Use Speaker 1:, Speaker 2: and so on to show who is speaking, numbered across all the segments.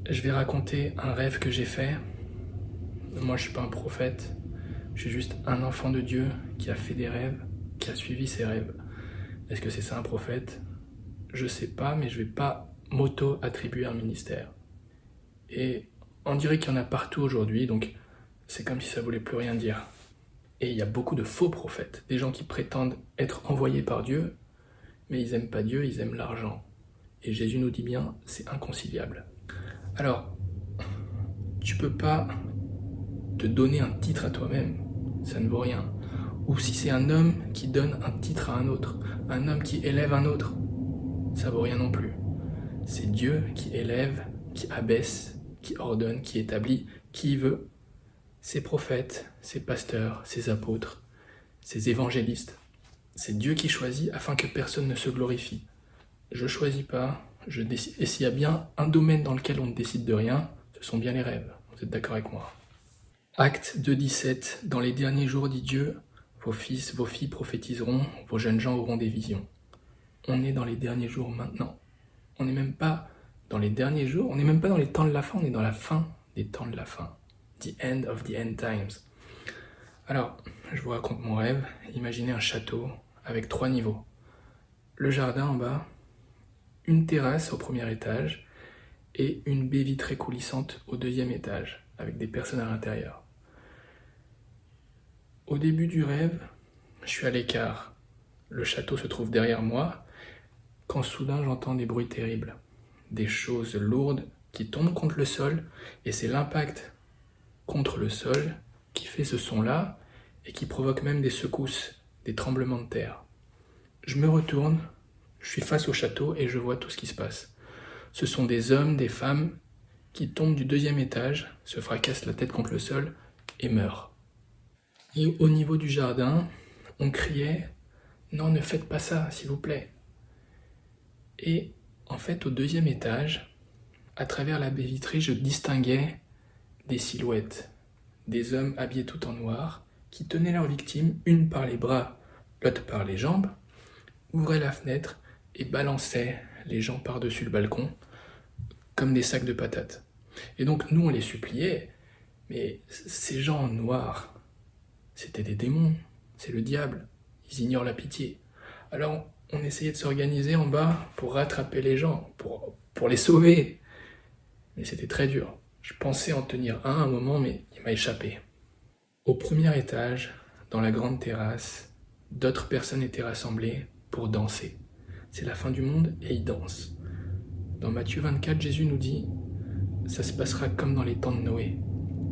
Speaker 1: Je vais raconter un rêve que j'ai fait. Moi, je suis pas un prophète. Je suis juste un enfant de Dieu qui a fait des rêves, qui a suivi ses rêves. Est-ce que c'est ça un prophète? Je sais pas, mais je vais pas m'auto-attribuer un ministère. Et on dirait qu'il y en a partout aujourd'hui, donc c'est comme si ça voulait plus rien dire. Et il y a beaucoup de faux prophètes, des gens qui prétendent être envoyés par Dieu, mais ils aiment pas Dieu, ils aiment l'argent. Et Jésus nous dit bien, c'est inconciliable. Alors, tu peux pas te donner un titre à toi-même, ça ne vaut rien. Ou si c'est un homme qui donne un titre à un autre, un homme qui élève un autre, ça vaut rien non plus. C'est Dieu qui élève, qui abaisse, qui ordonne, qui établit, qui il veut. Ses prophètes, ses pasteurs, ses apôtres, ses évangélistes. C'est Dieu qui choisit afin que personne ne se glorifie. Je choisis pas, je décide. Et s'il y a bien un domaine dans lequel on ne décide de rien, ce sont bien les rêves. Vous êtes d'accord avec moi? Acte 2,17. Dans les derniers jours, dit Dieu, vos fils, vos filles prophétiseront, vos jeunes gens auront des visions. On est dans les derniers jours maintenant. On n'est même pas dans les derniers jours, on n'est même pas dans les temps de la fin, on est dans la fin des temps de la fin. The end of the end times. Alors, je vous raconte mon rêve. Imaginez un château avec 3 niveaux. Le jardin en bas, une terrasse au premier étage et une baie vitrée coulissante au 2e étage, avec des personnes à l'intérieur. Au début du rêve, je suis à l'écart. Le château se trouve derrière moi, quand soudain j'entends des bruits terribles. Des choses lourdes qui tombent contre le sol, et c'est l'impact contre le sol qui fait ce son-là, et qui provoque même des secousses, des tremblements de terre. Je me retourne, je suis face au château et je vois tout ce qui se passe. Ce sont des hommes, des femmes qui tombent du 2e étage, se fracassent la tête contre le sol et meurent. Et au niveau du jardin, on criait « Non, ne faites pas ça, s'il vous plaît !» Et en fait, au 2e étage, à travers la baie vitrée, je distinguais des silhouettes, des hommes habillés tout en noir, qui tenaient leurs victimes, une par les bras, l'autre par les jambes, ouvraient la fenêtre et balançaient les gens par-dessus le balcon, comme des sacs de patates. Et donc nous, on les suppliait, mais ces gens en noir, c'était des démons, c'est le diable, ils ignorent la pitié. Alors on essayait de s'organiser en bas pour rattraper les gens, pour les sauver. Mais c'était très dur. Je pensais en tenir un à un moment, mais il m'a échappé. Au premier étage, dans la grande terrasse, d'autres personnes étaient rassemblées pour danser. C'est la fin du monde et ils dansent. Dans Matthieu 24, Jésus nous dit « Ça se passera comme dans les temps de Noé.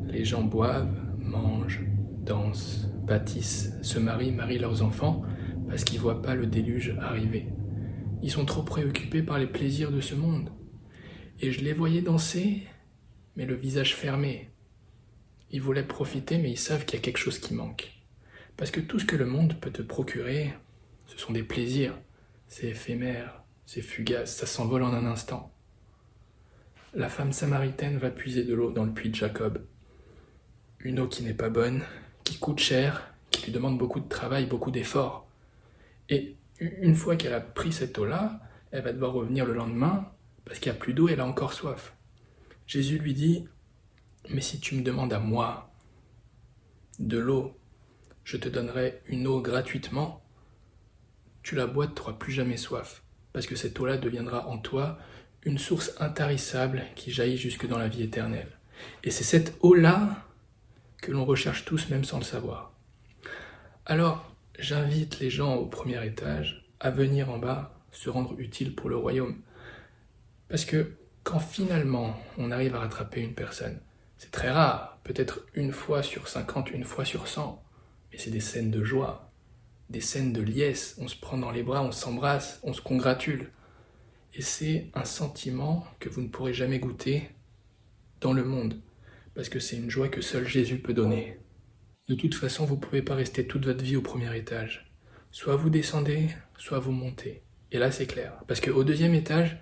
Speaker 1: Les gens boivent, mangent, dansent, bâtissent, se marient leurs enfants parce qu'ils ne voient pas le déluge arriver. Ils sont trop préoccupés par les plaisirs de ce monde. Et je les voyais danser, mais le visage fermé. Ils voulaient profiter, mais ils savent qu'il y a quelque chose qui manque. Parce que tout ce que le monde peut te procurer, ce sont des plaisirs. C'est éphémère, c'est fugace, ça s'envole en un instant. La femme samaritaine va puiser de l'eau dans le puits de Jacob. Une eau qui n'est pas bonne, qui coûte cher, qui lui demande beaucoup de travail, beaucoup d'efforts. Et une fois qu'elle a pris cette eau-là, elle va devoir revenir le lendemain, parce qu'il n'y a plus d'eau, elle a encore soif. Jésus lui dit « Mais si tu me demandes à moi de l'eau, je te donnerai une eau gratuitement, tu la bois, tu n'auras plus jamais soif, parce que cette eau-là deviendra en toi une source intarissable qui jaillit jusque dans la vie éternelle. Et c'est cette eau-là que l'on recherche tous, même sans le savoir. Alors, j'invite les gens au premier étage à venir en bas se rendre utiles pour le royaume. Parce que quand finalement on arrive à rattraper une personne, c'est très rare, peut-être une fois sur 50, une fois sur 100, mais c'est des scènes de joie, des scènes de liesse, on se prend dans les bras, on s'embrasse, on se congratule. Et c'est un sentiment que vous ne pourrez jamais goûter dans le monde, parce que c'est une joie que seul Jésus peut donner. De toute façon, vous ne pouvez pas rester toute votre vie au premier étage. Soit vous descendez, soit vous montez. Et là, c'est clair, parce qu'au 2e étage,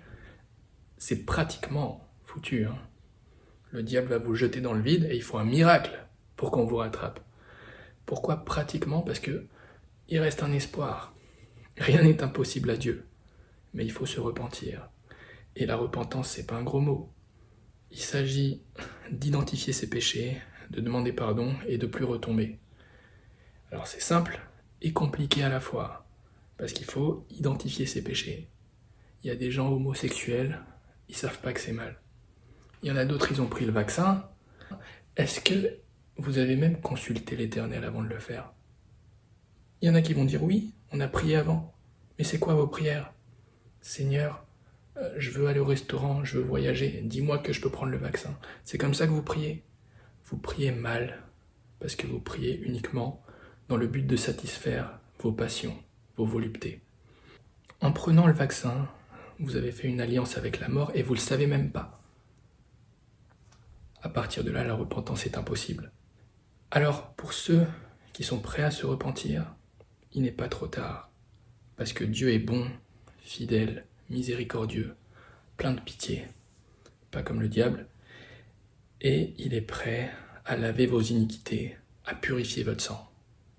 Speaker 1: c'est pratiquement foutu. Le diable va vous jeter dans le vide et il faut un miracle pour qu'on vous rattrape. Pourquoi pratiquement? Parce que il reste un espoir. Rien n'est impossible à Dieu. Mais il faut se repentir. Et la repentance, c'est pas un gros mot. Il s'agit d'identifier ses péchés, de demander pardon et de plus retomber. Alors c'est simple et compliqué à la fois, parce qu'il faut identifier ses péchés. Il y a des gens homosexuels, ils savent pas que c'est mal. Il y en a d'autres, ils ont pris le vaccin. Est-ce que vous avez même consulté l'Éternel avant de le faire? Il y en a qui vont dire oui, on a prié avant. Mais c'est quoi vos prières? Seigneur, je veux aller au restaurant, je veux voyager, dis-moi que je peux prendre le vaccin. C'est comme ça que vous priez? Vous priez mal, parce que vous priez uniquement dans le but de satisfaire vos passions, vos voluptés. En prenant le vaccin, vous avez fait une alliance avec la mort et vous ne le savez même pas. À partir de là, la repentance est impossible. Alors, pour ceux qui sont prêts à se repentir, il n'est pas trop tard, parce que Dieu est bon, fidèle, miséricordieux, plein de pitié, pas comme le diable, et il est prêt à laver vos iniquités, à purifier votre sang.